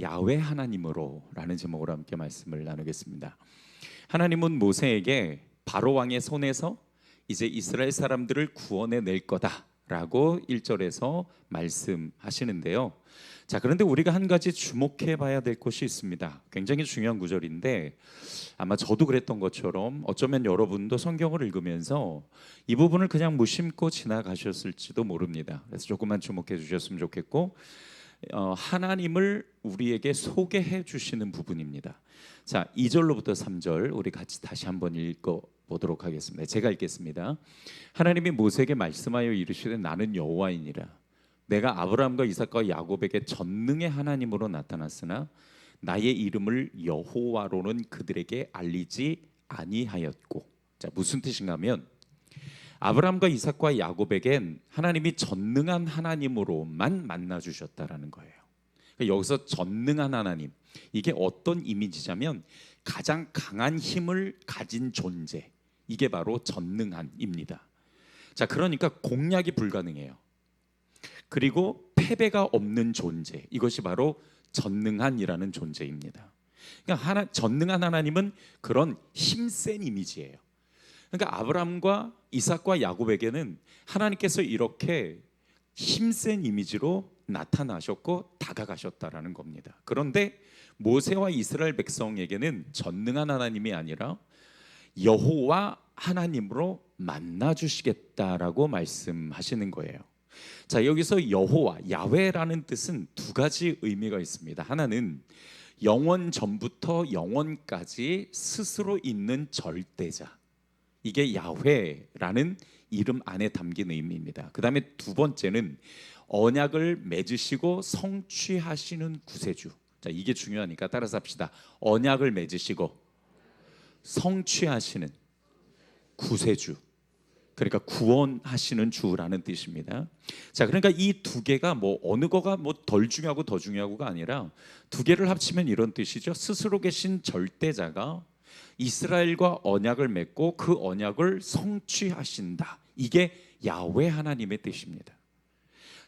야훼 하나님으로 라는 제목으로 함께 말씀을 나누겠습니다. 하나님은 모세에게 바로 왕의 손에서 이제 이스라엘 사람들을 구원해 낼 거다라고 1절에서 말씀하시는데요. 자, 그런데 우리가 한 가지 주목해 봐야 될 것이 있습니다. 굉장히 중요한 구절인데 아마 저도 그랬던 것처럼 어쩌면 여러분도 성경을 읽으면서 이 부분을 그냥 무심코 지나가셨을지도 모릅니다. 그래서 조금만 주목해 주셨으면 좋겠고, 하나님을 우리에게 소개해 주시는 부분입니다. 자, 2절로부터 3절 우리 같이 다시 한번 읽어 보도록 하겠습니다. 제가 읽겠습니다. 하나님이 모세에게 말씀하여 이르시되 나는 여호와이니라. 내가 아브라함과 이삭과 야곱에게 전능의 하나님으로 나타났으나 나의 이름을 여호와로는 그들에게 알리지 아니하였고. 자, 무슨 뜻인가 하면 아브라함과 이삭과 야곱에겐 하나님이 전능한 하나님으로만 만나 주셨다라는 거예요. 그러니까 여기서 전능한 하나님, 이게 어떤 이미지냐면 가장 강한 힘을 가진 존재, 이게 바로 전능한입니다. 자, 그러니까 공략이 불가능해요. 그리고 패배가 없는 존재, 이것이 바로 전능한이라는 존재입니다. 그러니까 전능한 하나님은 그런 힘센 이미지예요. 그러니까 아브라함과 이삭과 야곱에게는 하나님께서 이렇게 힘센 이미지로 나타나셨고 다가가셨다라는 겁니다. 그런데 모세와 이스라엘 백성에게는 전능한 하나님이 아니라 여호와 하나님으로 만나 주시겠다라고 말씀하시는 거예요. 자, 여기서 여호와, 야훼라는 뜻은 두 가지 의미가 있습니다. 하나는 영원 전부터 영원까지 스스로 있는 절대자, 이게 야훼라는 이름 안에 담긴 의미입니다. 그 다음에 두 번째는 언약을 맺으시고 성취하시는 구세주. 자, 이게 중요하니까 따라서 합시다. 언약을 맺으시고 성취하시는 구세주, 그러니까 구원하시는 주라는 뜻입니다. 자, 그러니까 이 두 개가 뭐 어느 거가 뭐 덜 중요하고 더 중요하고가 아니라 두 개를 합치면 이런 뜻이죠. 스스로 계신 절대자가 이스라엘과 언약을 맺고 그 언약을 성취하신다. 이게 야훼 하나님의 뜻입니다.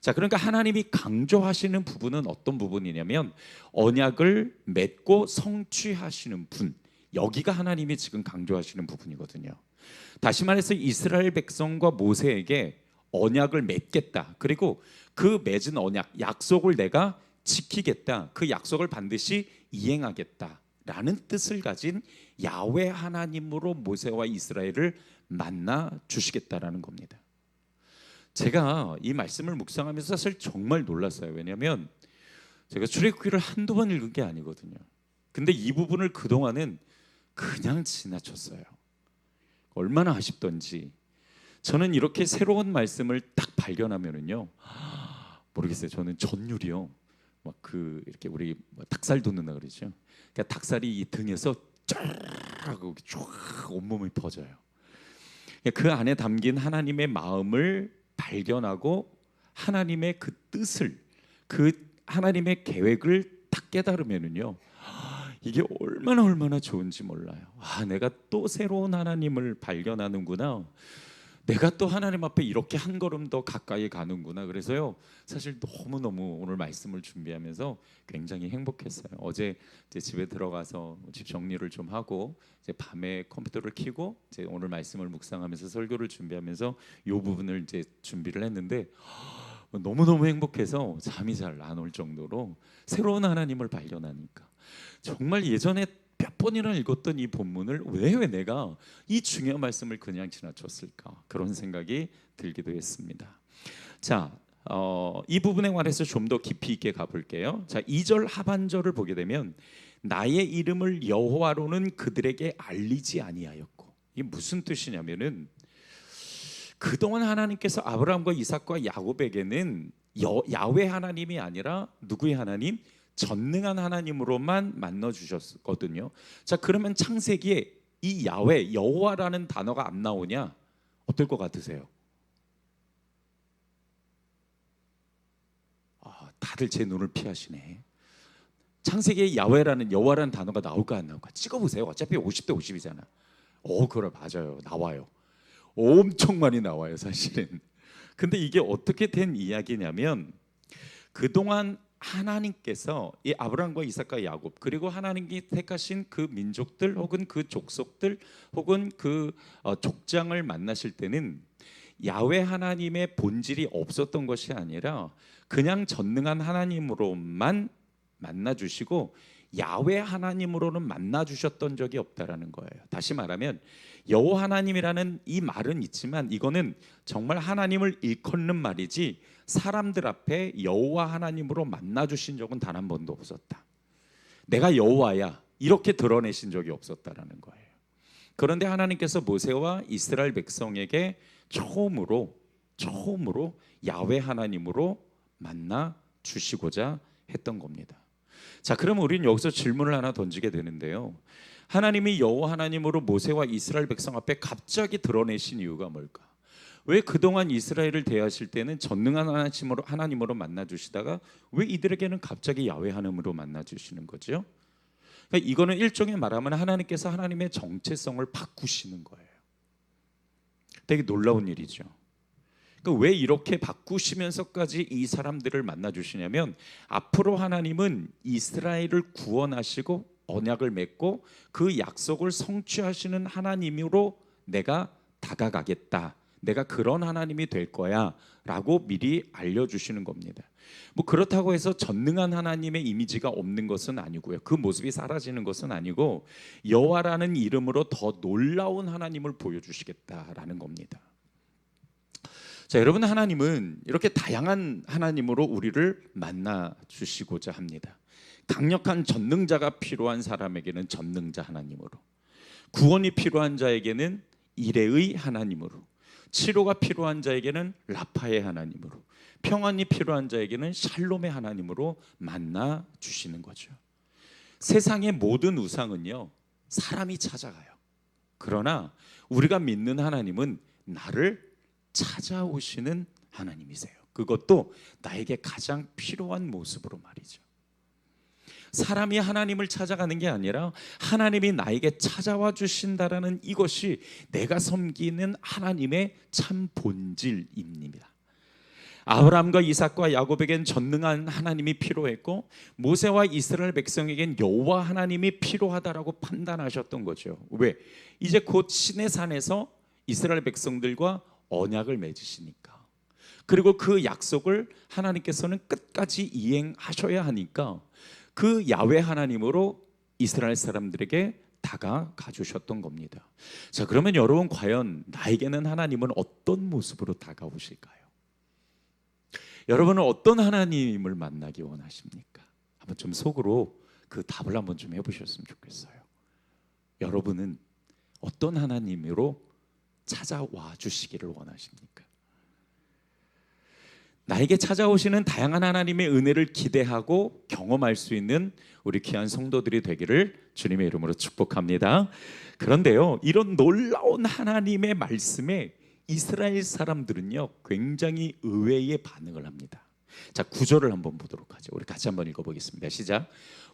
자, 그러니까 하나님이 강조하시는 부분은 어떤 부분이냐면 언약을 맺고 성취하시는 분, 여기가 하나님이 지금 강조하시는 부분이거든요. 다시 말해서 이스라엘 백성과 모세에게 언약을 맺겠다, 그리고 그 맺은 언약, 약속을 내가 지키겠다, 그 약속을 반드시 이행하겠다 라는 뜻을 가진 야훼 하나님으로 모세와 이스라엘을 만나 주시겠다라는 겁니다. 제가 이 말씀을 묵상하면서 사실 정말 놀랐어요. 왜냐하면 제가 출애굽기를 한두 번 읽은 게 아니거든요. 근데 이 부분을 그동안은 그냥 지나쳤어요. 얼마나 아쉽던지. 저는 이렇게 새로운 말씀을 딱 발견하면은요, 모르겠어요. 저는 전율이요, 막 이렇게 우리 닭살 돋는다 그러죠. 그러니까 닭살이 이 등에서 쫙 온몸이 퍼져요. 그 안에 담긴 하나님의 마음을 발견하고 하나님의 그 뜻을, 그 하나님의 계획을 딱 깨달으면은요, 이게 얼마나 좋은지 몰라요. 내가 또 새로운 하나님을 발견하는구나. 내가 또 하나님 앞에 이렇게 한 걸음 더 가까이 가는구나. 그래서요, 사실 너무너무 오늘 말씀을 준비하면서 굉장히 행복했어요. 어제 이제 집에 들어가서 집 정리를 좀 하고 이제 밤에 컴퓨터를 켜고 이제 오늘 말씀을 묵상하면서 설교를 준비하면서 이 부분을 이제 준비를 했는데 너무너무 행복해서 잠이 잘 안 올 정도로 새로운 하나님을 발견하니까 정말 예전에 몇 번이나 읽었던 이 본문을 왜 내가 이 중요한 말씀을 그냥 지나쳤을까, 그런 생각이 들기도 했습니다. 자, 이 부분에 관해서 좀 더 깊이 있게 가볼게요. 자, 2절 하반절을 보게 되면 나의 이름을 여호와로는 그들에게 알리지 아니하였고, 이게 무슨 뜻이냐면은 그동안 하나님께서 아브라함과 이삭과 야곱에게는 야훼 하나님이 아니라 누구의 하나님? 전능한 하나님으로만 만나 주셨거든요. 자, 그러면 창세기에 이 야훼, 여호와라는 단어가 안 나오냐? 어떨 것 같으세요? 다들 제 눈을 피하시네. 창세기에 야훼라는, 여호와라는 단어가 나올까 안 나올까? 찍어보세요. 어차피 50대 50이잖아. 그래, 맞아요. 나와요. 엄청 많이 나와요, 사실은. 근데 이게 어떻게 된 이야기냐면 그동안 하나님께서 이 아브라함과 이삭과 야곱 그리고 하나님이 택하신 그 민족들 혹은 그 족속들 혹은 그 족장을 만나실 때는 야훼 하나님의 본질이 없었던 것이 아니라 그냥 전능한 하나님으로만 만나 주시고 야훼 하나님으로는 만나 주셨던 적이 없다라는 거예요. 다시 말하면 여호와 하나님이라는 이 말은 있지만 이거는 정말 하나님을 일컫는 말이지 사람들 앞에 여호와 하나님으로 만나 주신 적은 단 한 번도 없었다. 내가 여호와야 이렇게 드러내신 적이 없었다라는 거예요. 그런데 하나님께서 모세와 이스라엘 백성에게 처음으로 야훼 하나님으로 만나 주시고자 했던 겁니다. 자, 그러면 우리는 여기서 질문을 하나 던지게 되는데요. 하나님이 여호와 하나님으로 모세와 이스라엘 백성 앞에 갑자기 드러내신 이유가 뭘까? 왜 그동안 이스라엘을 대하실 때는 전능한 하나님으로 만나 주시다가 왜 이들에게는 갑자기 야훼 하나님으로 만나 주시는 거죠? 그러니까 이거는 일종의 말하면 하나님께서 하나님의 정체성을 바꾸시는 거예요. 되게 놀라운 일이죠. 그러니까 왜 이렇게 바꾸시면서까지 이 사람들을 만나 주시냐면 앞으로 하나님은 이스라엘을 구원하시고 언약을 맺고 그 약속을 성취하시는 하나님으로 내가 다가가겠다. 내가 그런 하나님이 될 거야 라고 미리 알려주시는 겁니다. 뭐 그렇다고 해서 전능한 하나님의 이미지가 없는 것은 아니고요. 그 모습이 사라지는 것은 아니고 여호와라는 이름으로 더 놀라운 하나님을 보여주시겠다라는 겁니다. 자, 여러분, 하나님은 이렇게 다양한 하나님으로 우리를 만나 주시고자 합니다. 강력한 전능자가 필요한 사람에게는 전능자 하나님으로, 구원이 필요한 자에게는 이레의 하나님으로, 치료가 필요한 자에게는 라파의 하나님으로, 평안이 필요한 자에게는 샬롬의 하나님으로 만나 주시는 거죠. 세상의 모든 우상은요 사람이 찾아가요. 그러나 우리가 믿는 하나님은 나를 찾아오시는 하나님이세요. 그것도 나에게 가장 필요한 모습으로 말이죠. 사람이 하나님을 찾아가는 게 아니라 하나님이 나에게 찾아와 주신다라는 이것이 내가 섬기는 하나님의 참 본질입니다. 아브라함과 이삭과 야곱에겐 전능한 하나님이 필요했고 모세와 이스라엘 백성에겐 여호와 하나님이 필요하다라고 판단하셨던 거죠. 왜? 이제 곧 시내산에서 이스라엘 백성들과 언약을 맺으시니까. 그리고 그 약속을 하나님께서는 끝까지 이행하셔야 하니까 그 야훼 하나님으로 이스라엘 사람들에게 다가가 주셨던 겁니다. 자, 그러면 여러분, 과연 나에게는 하나님은 어떤 모습으로 다가오실까요? 여러분은 어떤 하나님을 만나기 원하십니까? 한번 좀 속으로 그 답을 한번 좀 해보셨으면 좋겠어요. 여러분은 어떤 하나님으로 찾아와 주시기를 원하십니까? 나에게 찾아오시는 다양한 하나님의 은혜를 기대하고 경험할 수 있는 우리 귀한 성도들이 되기를 주님의 이름으로 축복합니다. 그런데요, 이런 놀라운 하나님의 말씀에 이스라엘 사람들은요 굉장히 의외의 반응을 합니다. 자, 9절을 한번 보도록 하죠. 우리 같이 한번 읽어보겠습니다. 시작.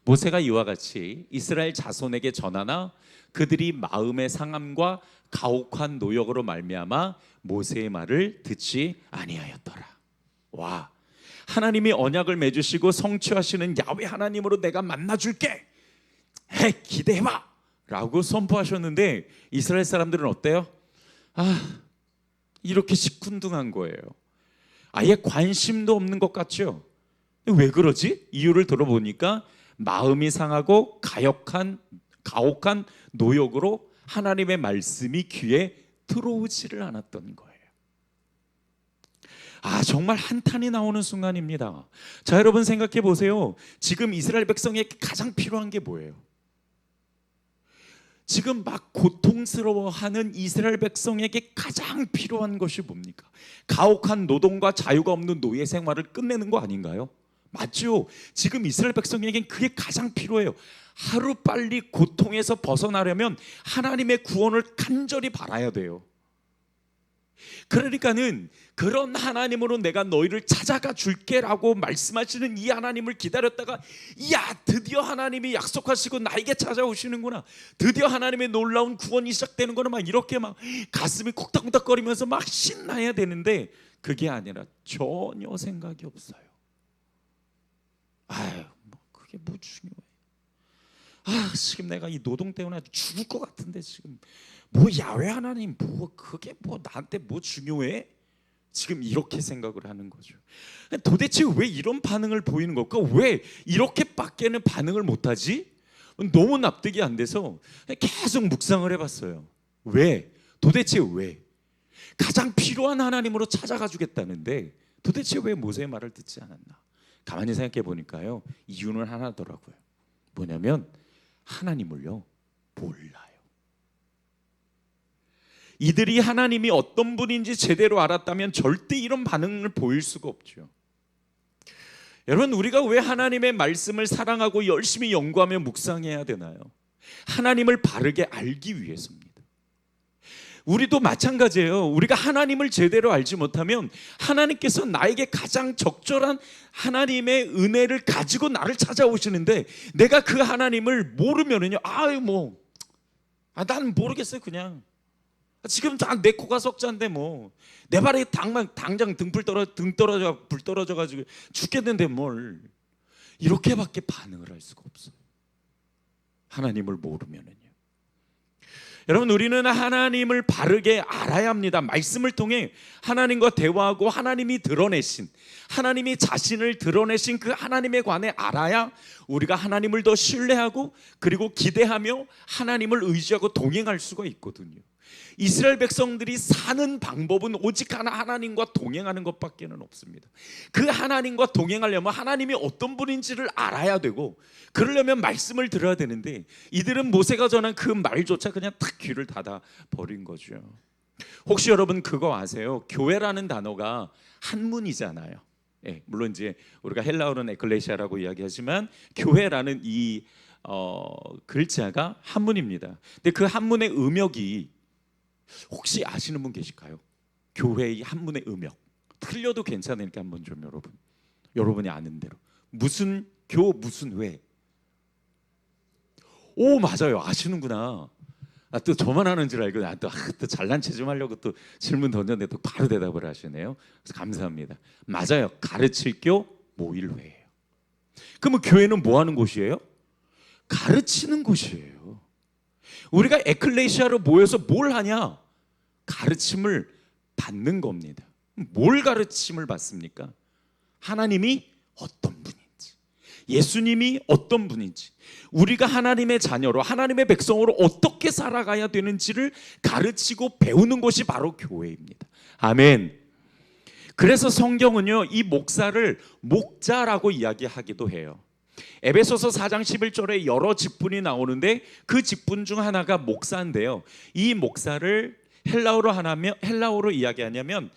모세가 이와 같이 이스라엘 자손에게 전하나 그들이 마음의 상함과 가혹한 노역으로 말미암아 모세의 말을 듣지 아니하였더라. 와, 하나님이 언약을 맺으시고 성취하시는 야훼 하나님으로 내가 만나줄게, 기대해봐 라고 선포하셨는데 이스라엘 사람들은 어때요? 이렇게 시큰둥한 거예요. 아예 관심도 없는 것 같죠? 왜 그러지? 이유를 들어보니까 마음이 상하고 가혹한 노역으로 하나님의 말씀이 귀에 들어오지를 않았던 거예요. 정말 한탄이 나오는 순간입니다. 자, 여러분 생각해 보세요. 지금 이스라엘 백성에게 가장 필요한 게 뭐예요? 지금 막 고통스러워하는 이스라엘 백성에게 가장 필요한 것이 뭡니까? 가혹한 노동과 자유가 없는 노예 생활을 끝내는 거 아닌가요? 맞죠? 지금 이스라엘 백성에겐 그게 가장 필요해요. 하루빨리 고통에서 벗어나려면 하나님의 구원을 간절히 바라야 돼요. 그러니까는 그런 하나님으로 내가 너희를 찾아가 줄게라고 말씀하시는 이 하나님을 기다렸다가 드디어 하나님이 약속하시고 나에게 찾아오시는구나, 드디어 하나님의 놀라운 구원이 시작되는구나, 막 이렇게 막 가슴이 콕닥콕닥거리면서 막 신나야 되는데 그게 아니라 전혀 생각이 없어요. 아유, 뭐 그게 뭐 중요해. 지금 내가 이 노동 때문에 아주 죽을 것 같은데 지금 뭐 야훼 하나님 뭐 그게 뭐 나한테 뭐 중요해? 지금 이렇게 생각을 하는 거죠. 도대체 왜 이런 반응을 보이는 걸까? 왜 이렇게밖에는 반응을 못하지? 너무 납득이 안 돼서 계속 묵상을 해봤어요. 왜? 도대체 왜? 가장 필요한 하나님으로 찾아가 주겠다는데 도대체 왜 모세의 말을 듣지 않았나? 가만히 생각해 보니까요, 이유는 하나더라고요. 뭐냐면 하나님을요 몰라요. 이들이 하나님이 어떤 분인지 제대로 알았다면 절대 이런 반응을 보일 수가 없죠. 여러분, 우리가 왜 하나님의 말씀을 사랑하고 열심히 연구하며 묵상해야 되나요? 하나님을 바르게 알기 위해서입니다. 우리도 마찬가지예요. 우리가 하나님을 제대로 알지 못하면 하나님께서 나에게 가장 적절한 하나님의 은혜를 가지고 나를 찾아오시는데 내가 그 하나님을 모르면은요, 난 모르겠어요. 그냥 지금 다 내 코가 석자인데 뭐 내 발에 당장 등 떨어져 불 떨어져 가지고 죽겠는데 뭘 이렇게밖에 반응을 할 수가 없어요. 하나님을 모르면은요. 여러분, 우리는 하나님을 바르게 알아야 합니다. 말씀을 통해 하나님과 대화하고 하나님이 드러내신, 하나님이 자신을 드러내신 그 하나님에 관해 알아야 우리가 하나님을 더 신뢰하고 그리고 기대하며 하나님을 의지하고 동행할 수가 있거든요. 이스라엘 백성들이 사는 방법은 오직 하나님과 동행하는 것밖에는 없습니다. 그 하나님과 동행하려면 하나님이 어떤 분인지를 알아야 되고 그러려면 말씀을 들어야 되는데 이들은 모세가 전한 그 말조차 그냥 탁 귀를 닫아 버린 거죠. 혹시 여러분 그거 아세요? 교회라는 단어가 한문이잖아요. 물론 이제 우리가 헬라어로는 에클레시아라고 이야기하지만 교회라는 이 글자가 한문입니다. 근데 그 한문의 음역이 혹시 아시는 분 계실까요? 교회의 한문의 음역 틀려도 괜찮으니까 한번 좀 여러분이 아는 대로 무슨 교 무슨 회. 오, 맞아요. 아시는구나. 또 저만 아는 줄 알고 또 잘난 체 좀 하려고 또 질문 던졌는데 또 바로 대답을 하시네요. 그래서 감사합니다. 맞아요. 가르칠 교 모일회예요. 그러면 교회는 뭐 하는 곳이에요? 가르치는 곳이에요. 우리가 에클레시아로 모여서 뭘 하냐? 가르침을 받는 겁니다. 뭘 가르침을 받습니까? 하나님이 어떤 분인지, 예수님이 어떤 분인지, 우리가 하나님의 자녀로 하나님의 백성으로 어떻게 살아가야 되는지를 가르치고 배우는 것이 바로 교회입니다. 아멘. 그래서 성경은요, 이 목사를 목자라고 이야기하기도 해요. 에베소서 4장 11절에 여러 직분이 나오는데 그 직분 중 하나가 목사인데요. 이 목사를 헬라어로 이야기하면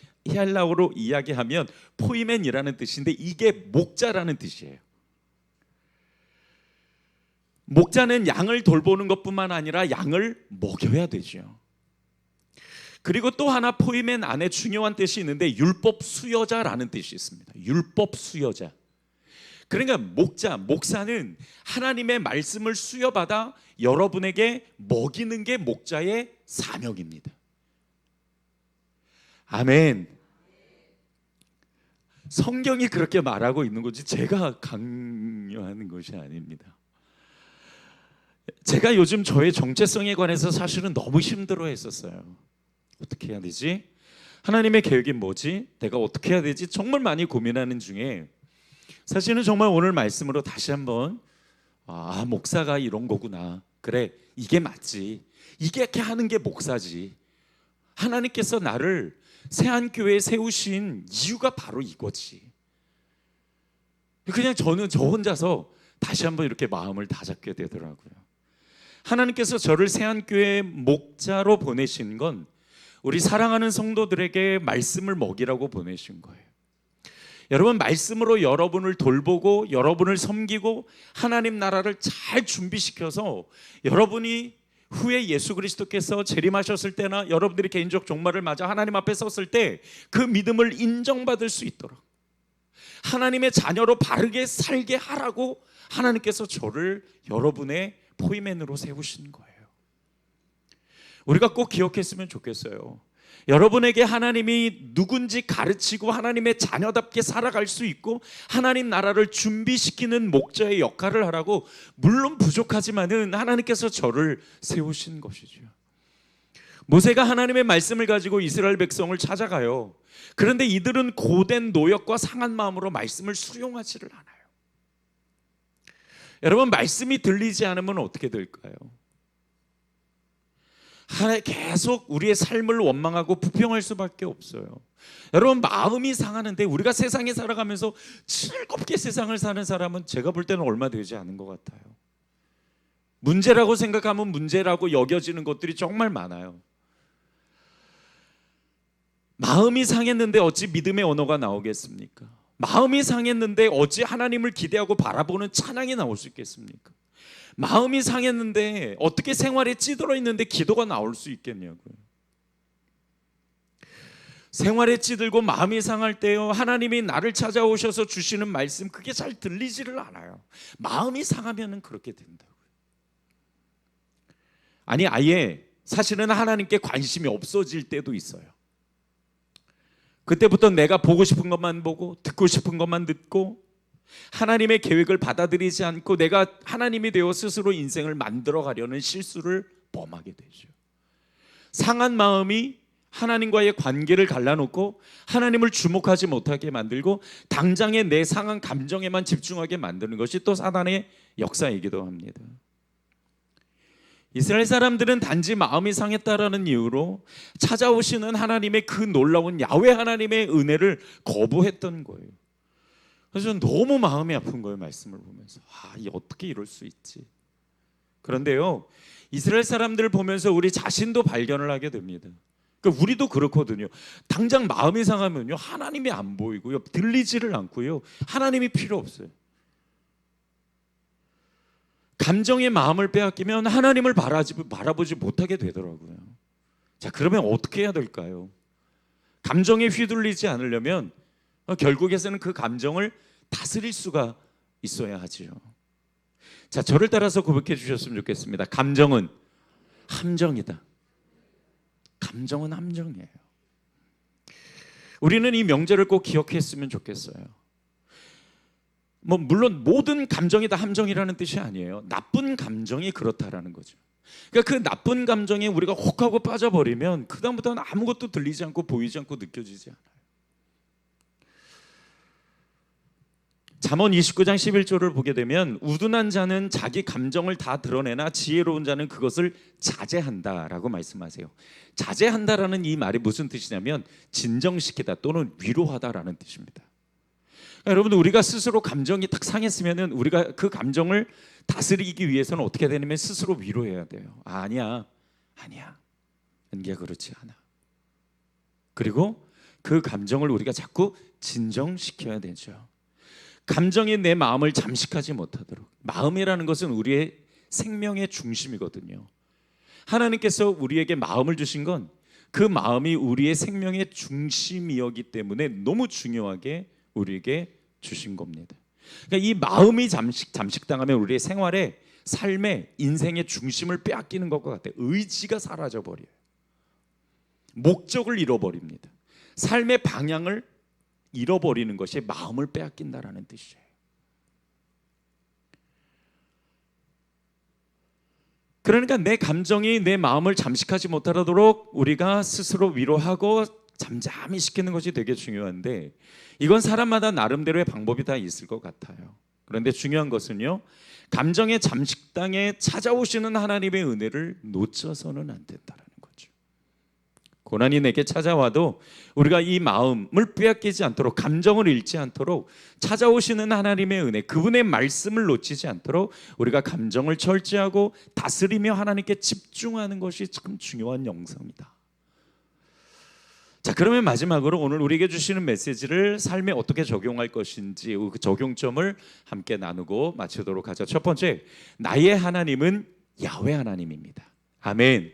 포이멘이라는 뜻인데 이게 목자라는 뜻이에요. 목자는 양을 돌보는 것뿐만 아니라 양을 먹여야 되죠. 그리고 또 하나 포이멘 안에 중요한 뜻이 있는데 율법 수여자라는 뜻이 있습니다. 율법 수여자. 그러니까 목사는 하나님의 말씀을 수여받아 여러분에게 먹이는 게 목자의 사명입니다. 아멘. 성경이 그렇게 말하고 있는 거지 제가 강요하는 것이 아닙니다. 제가 요즘 저의 정체성에 관해서 사실은 너무 힘들어했었어요. 어떻게 해야 되지? 하나님의 계획이 뭐지? 내가 어떻게 해야 되지? 정말 많이 고민하는 중에 사실은 정말 오늘 말씀으로 다시 한번 목사가 이런 거구나. 그래, 이게 맞지. 이렇게 하는 게 목사지. 하나님께서 나를 새한교회에 세우신 이유가 바로 이거지. 그냥 저는 저 혼자서 다시 한번 이렇게 마음을 다잡게 되더라고요. 하나님께서 저를 새한교회 목자로 보내신 건 우리 사랑하는 성도들에게 말씀을 먹이라고 보내신 거예요. 여러분, 말씀으로 여러분을 돌보고 여러분을 섬기고 하나님 나라를 잘 준비시켜서 여러분이 후에 예수 그리스도께서 재림하셨을 때나 여러분들이 개인적 종말을 맞아 하나님 앞에 섰을 때 그 믿음을 인정받을 수 있도록 하나님의 자녀로 바르게 살게 하라고 하나님께서 저를 여러분의 포이맨으로 세우신 거예요. 우리가 꼭 기억했으면 좋겠어요. 여러분에게 하나님이 누군지 가르치고 하나님의 자녀답게 살아갈 수 있고 하나님 나라를 준비시키는 목자의 역할을 하라고, 물론 부족하지만은 하나님께서 저를 세우신 것이죠. 모세가 하나님의 말씀을 가지고 이스라엘 백성을 찾아가요. 그런데 이들은 고된 노역과 상한 마음으로 말씀을 수용하지를 않아요. 여러분, 말씀이 들리지 않으면 어떻게 될까요? 계속 우리의 삶을 원망하고 부평할 수밖에 없어요. 여러분, 마음이 상하는데 우리가 세상에 살아가면서 즐겁게 세상을 사는 사람은 제가 볼 때는 얼마 되지 않은 것 같아요. 문제라고 생각하면 문제라고 여겨지는 것들이 정말 많아요. 마음이 상했는데 어찌 믿음의 언어가 나오겠습니까? 마음이 상했는데 어찌 하나님을 기대하고 바라보는 찬양이 나올 수 있겠습니까? 마음이 상했는데 어떻게 생활에 찌들어 있는데 기도가 나올 수 있겠냐고요. 생활에 찌들고 마음이 상할 때요, 하나님이 나를 찾아오셔서 주시는 말씀 그게 잘 들리지를 않아요. 마음이 상하면은 그렇게 된다고요. 아니, 아예 사실은 하나님께 관심이 없어질 때도 있어요. 그때부터 내가 보고 싶은 것만 보고 듣고 싶은 것만 듣고 하나님의 계획을 받아들이지 않고 내가 하나님이 되어 스스로 인생을 만들어가려는 실수를 범하게 되죠. 상한 마음이 하나님과의 관계를 갈라놓고 하나님을 주목하지 못하게 만들고 당장의 내 상한 감정에만 집중하게 만드는 것이 또 사단의 역사이기도 합니다. 이스라엘 사람들은 단지 마음이 상했다라는 이유로 찾아오시는 하나님의 그 놀라운 야훼 하나님의 은혜를 거부했던 거예요. 그래서 저는 너무 마음이 아픈 거예요. 말씀을 보면서 어떻게 이럴 수 있지. 그런데요, 이스라엘 사람들을 보면서 우리 자신도 발견을 하게 됩니다. 그러니까 우리도 그렇거든요. 당장 마음이 상하면요, 하나님이 안 보이고요, 들리지를 않고요, 하나님이 필요 없어요. 감정의 마음을 빼앗기면 하나님을 바라보지 못하게 되더라고요. 자, 그러면 어떻게 해야 될까요? 감정에 휘둘리지 않으려면 결국에서는 그 감정을 다스릴 수가 있어야 하지요. 자, 저를 따라서 고백해 주셨으면 좋겠습니다. 감정은 함정이다. 감정은 함정이에요. 우리는 이 명제를 꼭 기억했으면 좋겠어요. 물론 모든 감정이 다 함정이라는 뜻이 아니에요. 나쁜 감정이 그렇다라는 거죠. 그러니까 그 나쁜 감정에 우리가 혹하고 빠져버리면 그다음부터는 아무것도 들리지 않고 보이지 않고 느껴지지 않아요. 잠언 29장 11절을 보게 되면 우둔한 자는 자기 감정을 다 드러내나 지혜로운 자는 그것을 자제한다라고 말씀하세요. 자제한다라는 이 말이 무슨 뜻이냐면 진정시키다 또는 위로하다라는 뜻입니다. 여러분, 우리가 스스로 감정이 딱 상했으면은 우리가 그 감정을 다스리기 위해서는 어떻게 되냐면 스스로 위로해야 돼요. 아니야, 이게 그렇지 않아. 그리고 그 감정을 우리가 자꾸 진정시켜야 되죠. 감정이 내 마음을 잠식하지 못하도록. 마음이라는 것은 우리의 생명의 중심이거든요. 하나님께서 우리에게 마음을 주신 건 그 마음이 우리의 생명의 중심이었기 때문에 너무 중요하게 우리에게 주신 겁니다. 그러니까 이 마음이 잠식당하면 우리의 생활에, 삶의, 인생의 중심을 빼앗기는 것과 같아요. 의지가 사라져 버려요. 목적을 잃어버립니다. 삶의 방향을 잃어버리는 것이 마음을 빼앗긴다라는 뜻이에요. 그러니까 내 감정이 내 마음을 잠식하지 못하도록 우리가 스스로 위로하고 잠잠히 시키는 것이 되게 중요한데, 이건 사람마다 나름대로의 방법이 다 있을 것 같아요. 그런데 중요한 것은요, 감정의 잠식당에 찾아오시는 하나님의 은혜를 놓쳐서는 안 된다는 거죠. 고난이 내게 찾아와도 우리가 이 마음을 빼앗기지 않도록, 감정을 잃지 않도록 찾아오시는 하나님의 은혜, 그분의 말씀을 놓치지 않도록 우리가 감정을 절제하고 다스리며 하나님께 집중하는 것이 참 중요한 영성이다. 자, 그러면 마지막으로 오늘 우리에게 주시는 메시지를 삶에 어떻게 적용할 것인지 그 적용점을 함께 나누고 마치도록 하죠. 첫 번째, 나의 하나님은 야훼 하나님입니다. 아멘.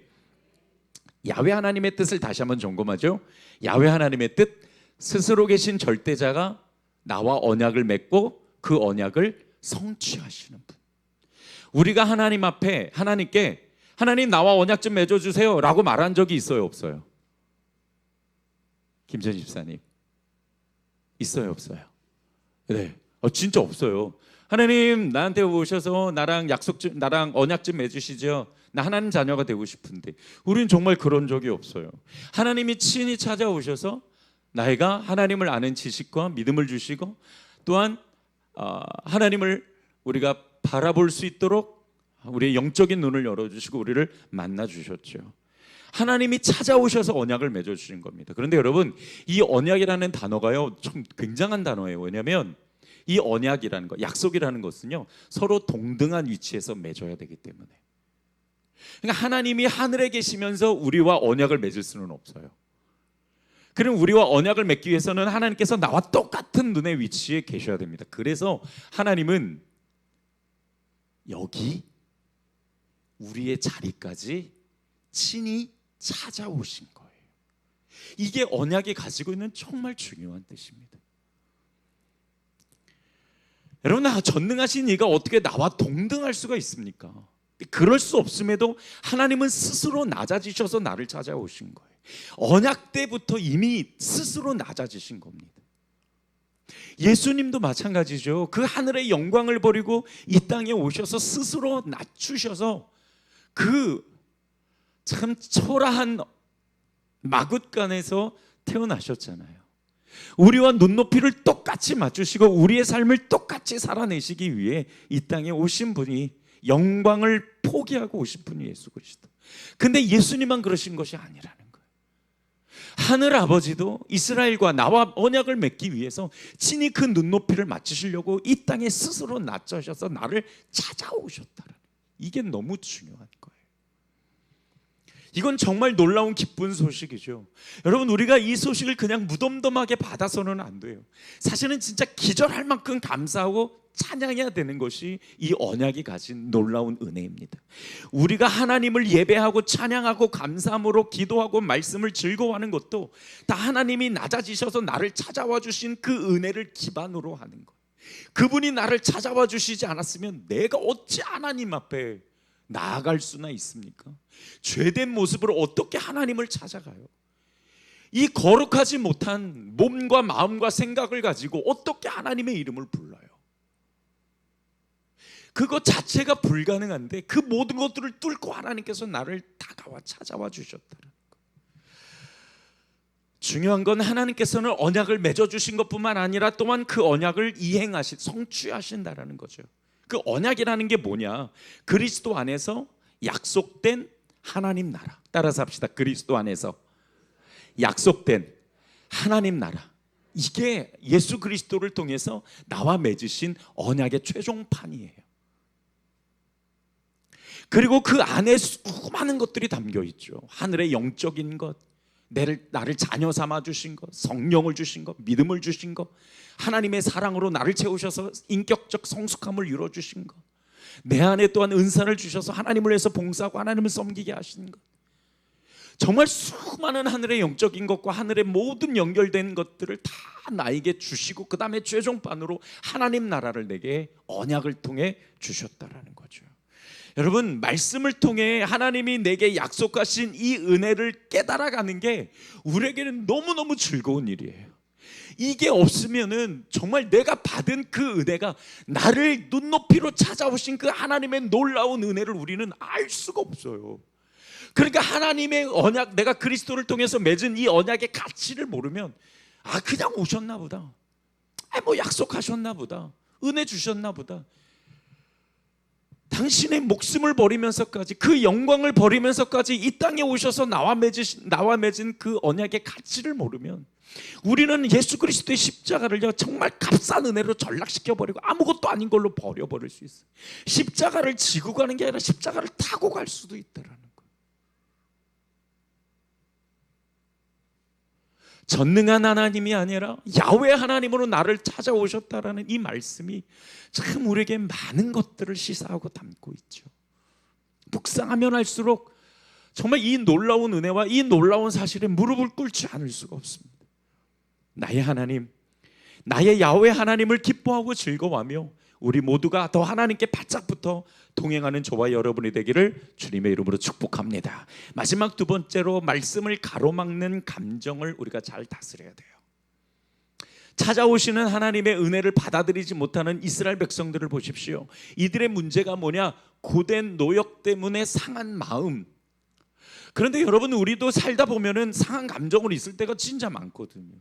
야훼 하나님의 뜻을 다시 한번 점검하죠. 야훼 하나님의 뜻, 스스로 계신 절대자가 나와 언약을 맺고 그 언약을 성취하시는 분. 우리가 하나님 앞에 하나님께 하나님 나와 언약 좀 맺어주세요 라고 말한 적이 있어요, 없어요? 김전 집사님 있어요, 없어요? 네, 진짜 없어요. 하나님 나한테 오셔서 나랑 언약 좀 맺으시죠. 나 하나님 자녀가 되고 싶은데. 우리는 정말 그런 적이 없어요. 하나님이 친히 찾아오셔서 나이가 하나님을 아는 지식과 믿음을 주시고, 또한 하나님을 우리가 바라볼 수 있도록 우리의 영적인 눈을 열어주시고 우리를 만나 주셨죠. 하나님이 찾아오셔서 언약을 맺어주신 겁니다. 그런데 여러분, 이 언약이라는 단어가요 참 굉장한 단어예요. 왜냐하면 이 언약이라는 것, 약속이라는 것은요 서로 동등한 위치에서 맺어야 되기 때문에. 그러니까 하나님이 하늘에 계시면서 우리와 언약을 맺을 수는 없어요. 그럼 우리와 언약을 맺기 위해서는 하나님께서 나와 똑같은 눈의 위치에 계셔야 됩니다. 그래서 하나님은 여기 우리의 자리까지 친히 찾아오신 거예요. 이게 언약이 가지고 있는 정말 중요한 뜻입니다. 여러분, 전능하신 이가 어떻게 나와 동등할 수가 있습니까? 그럴 수 없음에도 하나님은 스스로 낮아지셔서 나를 찾아오신 거예요. 언약 때부터 이미 스스로 낮아지신 겁니다. 예수님도 마찬가지죠. 그 하늘의 영광을 버리고 이 땅에 오셔서 스스로 낮추셔서 그 참 초라한 마굿간에서 태어나셨잖아요. 우리와 눈높이를 똑같이 맞추시고 우리의 삶을 똑같이 살아내시기 위해 이 땅에 오신 분이, 영광을 포기하고 오신 분이 예수 그리스도. 근데 예수님만 그러신 것이 아니라는 거예요. 하늘 아버지도 이스라엘과 나와 언약을 맺기 위해서 친히 그 눈높이를 맞추시려고 이 땅에 스스로 낮추셔서 나를 찾아오셨다는, 이게 너무 중요한 거예요. 이건 정말 놀라운 기쁜 소식이죠. 여러분, 우리가 이 소식을 그냥 무덤덤하게 받아서는 안 돼요. 사실은 진짜 기절할 만큼 감사하고 찬양해야 되는 것이 이 언약이 가진 놀라운 은혜입니다. 우리가 하나님을 예배하고 찬양하고 감사함으로 기도하고 말씀을 즐거워하는 것도 다 하나님이 낮아지셔서 나를 찾아와 주신 그 은혜를 기반으로 하는 거예요. 그분이 나를 찾아와 주시지 않았으면 내가 어찌 하나님 앞에 나아갈 수나 있습니까? 죄된 모습으로 어떻게 하나님을 찾아가요? 이 거룩하지 못한 몸과 마음과 생각을 가지고 어떻게 하나님의 이름을 불러요? 그것 자체가 불가능한데 그 모든 것들을 뚫고 하나님께서 나를 다가와 찾아와 주셨다는 것. 중요한 건 하나님께서는 언약을 맺어주신 것뿐만 아니라 또한 그 언약을 성취하신다는 거죠. 그 언약이라는 게 뭐냐? 그리스도 안에서 약속된 하나님 나라. 따라서 합시다. 그리스도 안에서 약속된 하나님 나라. 이게 예수 그리스도를 통해서 나와 맺으신 언약의 최종판이에요. 그리고 그 안에 수많은 것들이 담겨 있죠. 하늘의 영적인 것, 나를 자녀 삼아 주신 것, 성령을 주신 것, 믿음을 주신 것, 하나님의 사랑으로 나를 채우셔서 인격적 성숙함을 이루어 주신 것, 내 안에 또한 은사를 주셔서 하나님을 위해서 봉사하고 하나님을 섬기게 하신 것, 정말 수많은 하늘의 영적인 것과 하늘의 모든 연결된 것들을 다 나에게 주시고 그 다음에 최종판으로 하나님 나라를 내게 언약을 통해 주셨다라는 거죠. 여러분, 말씀을 통해 하나님이 내게 약속하신 이 은혜를 깨달아가는 게 우리에게는 너무너무 즐거운 일이에요. 이게 없으면은 정말 내가 받은 그 은혜가, 나를 눈높이로 찾아오신 그 하나님의 놀라운 은혜를 우리는 알 수가 없어요. 그러니까 하나님의 언약, 내가 그리스도를 통해서 맺은 이 언약의 가치를 모르면 그냥 오셨나 보다, 뭐 약속하셨나 보다, 은혜 주셨나 보다, 당신의 목숨을 버리면서까지, 그 영광을 버리면서까지 이 땅에 오셔서 나와 맺은 그 언약의 가치를 모르면 우리는 예수 그리스도의 십자가를요 정말 값싼 은혜로 전락시켜버리고 아무것도 아닌 걸로 버려버릴 수 있어요. 십자가를 지고 가는 게 아니라 십자가를 타고 갈 수도 있다라는 거예요. 전능한 하나님이 아니라 야훼 하나님으로 나를 찾아오셨다라는 이 말씀이 참 우리에게 많은 것들을 시사하고 담고 있죠. 묵상하면 할수록 정말 이 놀라운 은혜와 이 놀라운 사실에 무릎을 꿇지 않을 수가 없습니다. 나의 하나님, 나의 야훼 하나님을 기뻐하고 즐거워하며 우리 모두가 더 하나님께 바짝 붙어 동행하는 저와 여러분이 되기를 주님의 이름으로 축복합니다. 마지막 두 번째로 말씀을 가로막는 감정을 우리가 잘 다스려야 돼요. 찾아오시는 하나님의 은혜를 받아들이지 못하는 이스라엘 백성들을 보십시오. 이들의 문제가 뭐냐? 고된 노역 때문에 상한 마음. 그런데 여러분, 우리도 살다 보면은 상한 감정으로 있을 때가 진짜 많거든요.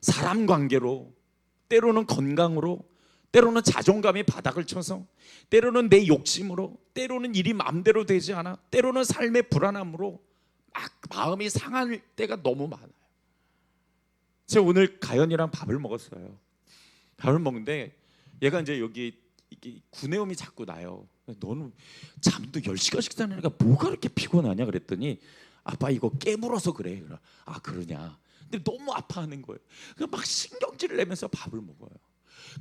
사람 관계로, 때로는 건강으로, 때로는 자존감이 바닥을 쳐서, 때로는 내 욕심으로, 때로는 일이 마음대로 되지 않아, 때로는 삶의 불안함으로 막 마음이 상할 때가 너무 많아요. 제가 오늘 가연이랑 밥을 먹었어요. 밥을 먹는데 얘가 이제 여기 이게 구내염이 자꾸 나요. 너는 잠도 10시간씩 자니까 뭐가 그렇게 피곤하냐 그랬더니 아빠 이거 깨물어서 그래. 아 그러냐. 근데 너무 아파하는 거예요. 막 신경질을 내면서 밥을 먹어요.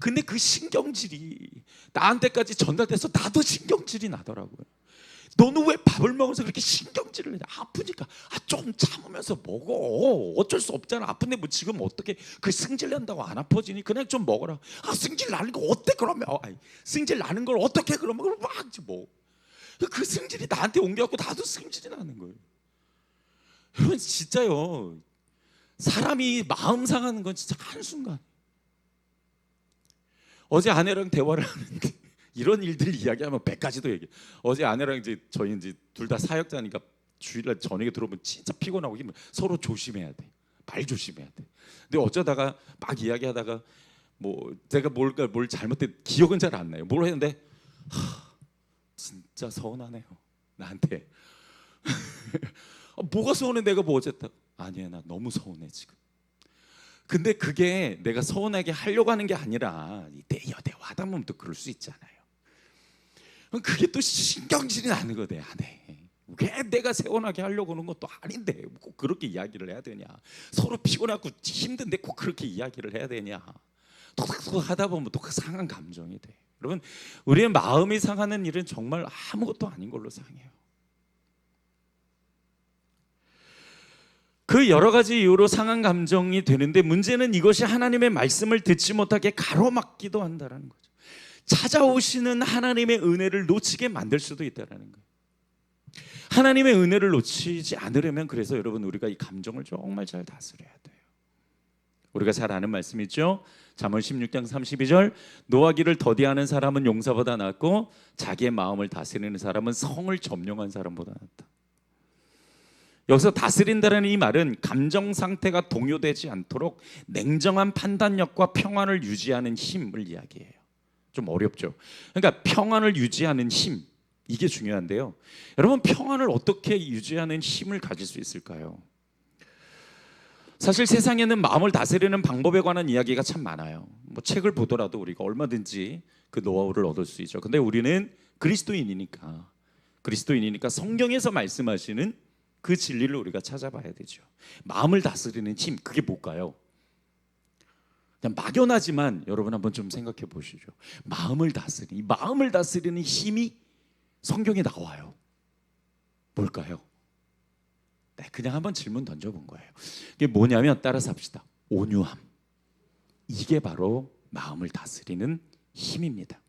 근데 그 신경질이 나한테까지 전달돼서 나도 신경질이 나더라고요. 너는 왜 밥을 먹으면서 그렇게 신경질을 내냐? 아프니까 좀 참으면서 먹어. 어쩔 수 없잖아. 아픈데 뭐 지금 어떻게 그 승질 난다고 안 아파지니? 그냥 좀 먹어라. 승질 나는 거 어때 그러면? 승질 나는 걸 어떻게 그러면 막 뭐. 그 승질이 나한테 옮겨갖고 나도 승질이 나는 거예요. 여러분 진짜요. 사람이 마음 상하는 건 진짜 한순간. 어제 아내랑 대화를 하는데 이런 일들 이야기하면 100가지도 얘기해. 어제 아내랑 이제 저희 이제 둘 다 사역자니까 주일날 저녁에 들어오면 진짜 피곤하고 힘들어. 서로 조심해야 돼. 말 조심해야 돼. 근데 어쩌다가 막 이야기하다가 뭐 제가 뭘 잘못했 기억은 잘 안 나요. 뭘 했는데 진짜 서운하네요. 나한테. 뭐가 서운해? 내가 뭐 어쨌다. 아니야 나 너무 서운해 지금. 근데 그게 내가 서운하게 하려고 하는 게 아니라 대화하다 보면 또 그럴 수 있잖아요. 그게 또 신경질이 나는 거 내 안에. 왜 내가 서운하게 하려고 하는 것도 아닌데 꼭 그렇게 이야기를 해야 되냐. 서로 피곤하고 힘든데 꼭 그렇게 이야기를 해야 되냐. 톡톡톡 하다 보면 또 그 상한 감정이 돼. 여러분 우리의 마음이 상하는 일은 정말 아무것도 아닌 걸로 상해요. 그 여러 가지 이유로 상한 감정이 되는데 문제는 이것이 하나님의 말씀을 듣지 못하게 가로막기도 한다는 거죠. 찾아오시는 하나님의 은혜를 놓치게 만들 수도 있다는 거예요. 하나님의 은혜를 놓치지 않으려면 그래서 여러분 우리가 이 감정을 정말 잘 다스려야 돼요. 우리가 잘 아는 말씀 있죠. 잠언 16장 32절 노하기를 더디하는 사람은 용사보다 낫고 자기의 마음을 다스리는 사람은 성을 점령한 사람보다 낫다. 여기서 다스린다는 이 말은 감정 상태가 동요되지 않도록 냉정한 판단력과 평안을 유지하는 힘을 이야기해요. 좀 어렵죠. 그러니까 평안을 유지하는 힘, 이게 중요한데요. 여러분 평안을 어떻게 유지하는 힘을 가질 수 있을까요? 사실 세상에는 마음을 다스리는 방법에 관한 이야기가 참 많아요. 뭐 책을 보더라도 우리가 얼마든지 그 노하우를 얻을 수 있죠. 근데 우리는 그리스도인이니까 성경에서 말씀하시는 그 진리를 우리가 찾아봐야 되죠. 마음을 다스리는 힘, 그게 뭘까요? 그냥 막연하지만 여러분 한번 좀 생각해 보시죠. 마음을 다스리는 힘이 성경에 나와요. 뭘까요? 네, 그냥 한번 질문 던져본 거예요. 이게 뭐냐면 따라서 합시다. 온유함. 이게 바로 마음을 다스리는 힘입니다.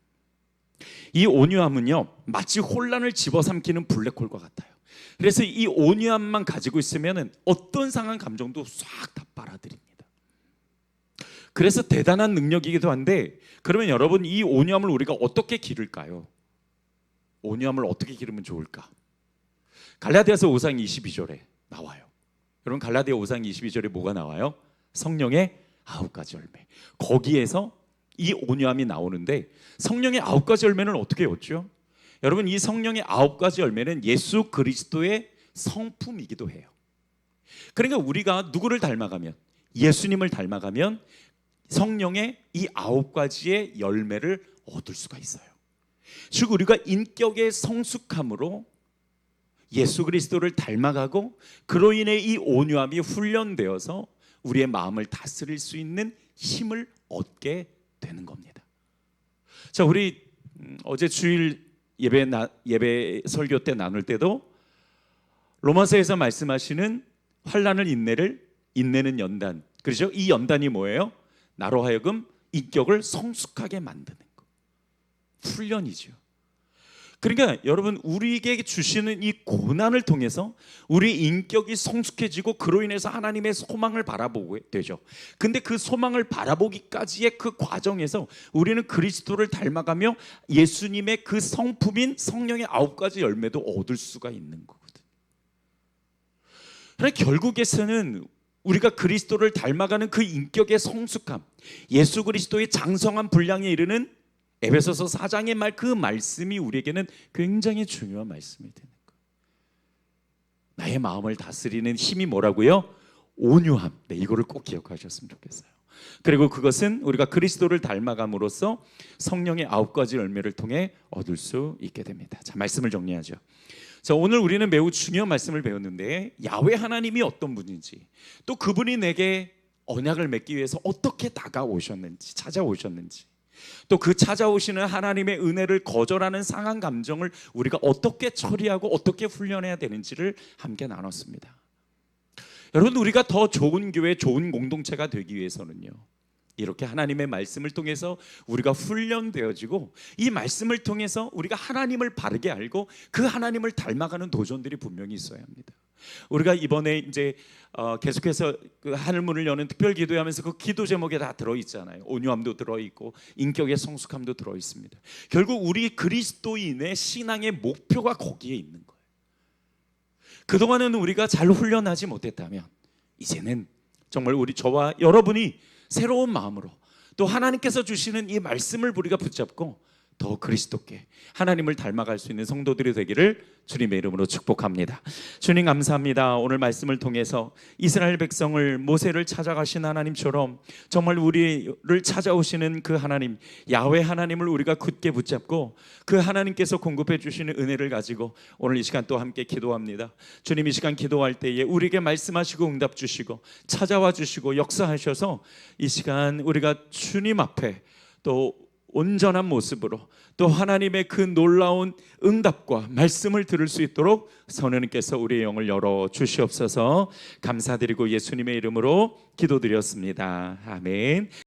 이 온유함은요 마치 혼란을 집어삼키는 블랙홀과 같아요. 그래서 이 온유함만 가지고 있으면 어떤 상한 감정도 싹 다 빨아들입니다. 그래서 대단한 능력이기도 한데 그러면 여러분 이 온유함을 우리가 어떻게 기를까요? 온유함을 어떻게 기르면 좋을까? 갈라디아서 5장 22절에 나와요. 여러분 갈라디아 5장 22절에 뭐가 나와요? 성령의 9가지 열매. 거기에서 이 온유함이 나오는데 성령의 9가지 열매는 어떻게 얻죠? 여러분 이 성령의 9가지 열매는 예수 그리스도의 성품이기도 해요. 그러니까 우리가 누구를 닮아가면 예수님을 닮아가면 성령의 이 9가지의 열매를 얻을 수가 있어요. 즉 우리가 인격의 성숙함으로 예수 그리스도를 닮아가고 그로 인해 이 온유함이 훈련되어서 우리의 마음을 다스릴 수 있는 힘을 얻게 되는 겁니다. 자, 우리 어제 주일 예배 설교 때 나눌 때도 로마서에서 말씀하시는 환난을 인내는 연단. 그렇죠? 이 연단이 뭐예요? 나로 하여금 인격을 성숙하게 만드는 거. 훈련이죠. 그러니까 여러분, 우리에게 주시는 이 고난을 통해서 우리 인격이 성숙해지고 그로 인해서 하나님의 소망을 바라보게 되죠. 근데 그 소망을 바라보기까지의 그 과정에서 우리는 그리스도를 닮아가며 예수님의 그 성품인 성령의 9가지 열매도 얻을 수가 있는 거거든. 그러니까 결국에서는 우리가 그리스도를 닮아가는 그 인격의 성숙함, 예수 그리스도의 장성한 분량에 이르는 에베소서 4장의 그 말씀이 우리에게는 굉장히 중요한 말씀이 되는 거예요. 나의 마음을 다스리는 힘이 뭐라고요? 온유함. 네, 이거를 꼭 기억하셨으면 좋겠어요. 그리고 그것은 우리가 그리스도를 닮아감으로써 성령의 9가지 열매를 통해 얻을 수 있게 됩니다. 자, 말씀을 정리하죠. 자, 오늘 우리는 매우 중요한 말씀을 배웠는데, 야훼 하나님이 어떤 분인지, 또 그분이 내게 언약을 맺기 위해서 어떻게 다가오셨는지, 찾아오셨는지, 또 그 찾아오시는 하나님의 은혜를 거절하는 상한 감정을 우리가 어떻게 처리하고 어떻게 훈련해야 되는지를 함께 나눴습니다. 여러분, 우리가 더 좋은 교회, 좋은 공동체가 되기 위해서는요, 이렇게 하나님의 말씀을 통해서 우리가 훈련되어지고, 이 말씀을 통해서 우리가 하나님을 바르게 알고 그 하나님을 닮아가는 도전들이 분명히 있어야 합니다. 우리가 이번에 이제 계속해서 그 하늘문을 여는 특별 기도하면서 그 기도 제목에 다 들어있잖아요. 온유함도 들어있고 인격의 성숙함도 들어있습니다. 결국 우리 그리스도인의 신앙의 목표가 거기에 있는 거예요. 그동안은 우리가 잘 훈련하지 못했다면, 이제는 정말 저와 여러분이 새로운 마음으로 또 하나님께서 주시는 이 말씀을 우리가 붙잡고 더 그리스도께 하나님을 닮아갈 수 있는 성도들이 되기를 주님의 이름으로 축복합니다. 주님 감사합니다. 오늘 말씀을 통해서 이스라엘 백성을, 모세를 찾아가신 하나님처럼 정말 우리를 찾아오시는 그 하나님, 야훼 하나님을 우리가 굳게 붙잡고 그 하나님께서 공급해 주시는 은혜를 가지고 오늘 이 시간 또 함께 기도합니다. 주님, 이 시간 기도할 때에 우리에게 말씀하시고 응답 주시고 찾아와 주시고 역사하셔서 이 시간 우리가 주님 앞에 또 온전한 모습으로 또 하나님의 그 놀라운 응답과 말씀을 들을 수 있도록 성령님께서 우리의 영을 열어 주시옵소서. 감사드리고 예수님의 이름으로 기도드렸습니다. 아멘.